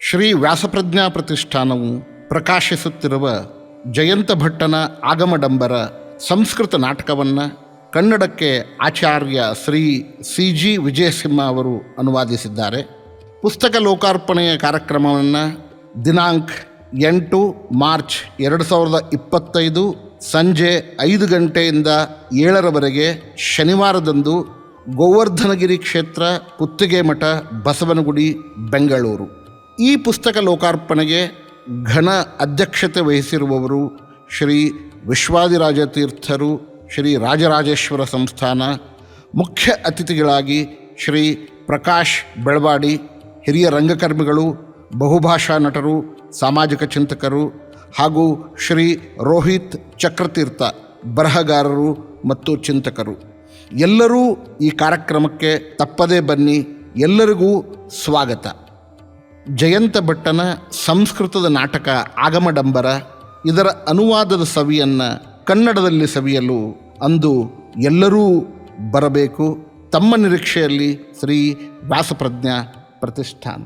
ಶ್ರೀ ವ್ಯಾಸಪ್ರಜ್ಞಾ ಪ್ರತಿಷ್ಠಾನವು ಪ್ರಕಾಶಿಸುತ್ತಿರುವ ಜಯಂತ ಭಟ್ಟನ ಆಗಮಡಂಬರ ಸಂಸ್ಕೃತ ನಾಟಕವನ್ನು ಕನ್ನಡಕ್ಕೆ ಆಚಾರ್ಯ ಶ್ರೀ CG ವಿಜಯಸಿಂಹ ಅವರು ಅನುವಾದಿಸಿದ್ದಾರೆ. ಪುಸ್ತಕ ಲೋಕಾರ್ಪಣೆಯ ಕಾರ್ಯಕ್ರಮವನ್ನು ದಿನಾಂಕ 8 ಮಾರ್ಚ್ 2025 ಸಂಜೆ 5 ಗಂಟೆಯಿಂದ 7ರವರೆಗೆ ಶನಿವಾರದಂದು ಗೋವರ್ಧನಗಿರಿ ಕ್ಷೇತ್ರ, ಕುತ್ತಿಗೆ ಮಠ, ಬಸವನಗುಡಿ, ಬೆಂಗಳೂರು. ಈ ಪುಸ್ತಕ ಲೋಕಾರ್ಪಣೆಗೆ ಘನ ಅಧ್ಯಕ್ಷತೆ ವಹಿಸಿರುವವರು ಶ್ರೀ ವಿಶ್ವಾದಿರಾಜ ತೀರ್ಥರು, ಶ್ರೀ ರಾಜರಾಜೇಶ್ವರ ಸಂಸ್ಥಾನ. ಮುಖ್ಯ ಅತಿಥಿಗಳಾಗಿ ಶ್ರೀ ಪ್ರಕಾಶ್ ಬೆಳವಾಡಿ, ಹಿರಿಯ ರಂಗಕರ್ಮಿಗಳು, ಬಹುಭಾಷಾ ನಟರು, ಸಾಮಾಜಿಕ ಚಿಂತಕರು, ಹಾಗೂ ಶ್ರೀ ರೋಹಿತ್ ಚಕ್ರತೀರ್ಥ, ಬರಹಗಾರರು ಮತ್ತು ಚಿಂತಕರು. ಎಲ್ಲರೂ ಈ ಕಾರ್ಯಕ್ರಮಕ್ಕೆ ತಪ್ಪದೇ ಬನ್ನಿ. ಎಲ್ಲರಿಗೂ ಸ್ವಾಗತ. ಜಯಂತ ಭಟ್ಟನ ಸಂಸ್ಕೃತದ ನಾಟಕ ಆಗಮಡಂಬರ, ಇದರ ಅನುವಾದದ ಸವಿಯನ್ನು ಕನ್ನಡದಲ್ಲಿ ಸವಿಯಲು ಅಂದು ಎಲ್ಲರೂ ಬರಬೇಕು. ತಮ್ಮ ನಿರೀಕ್ಷೆಯಲ್ಲಿ ಶ್ರೀ ವ್ಯಾಸಪ್ರಜ್ಞಾ ಪ್ರತಿಷ್ಠಾನ.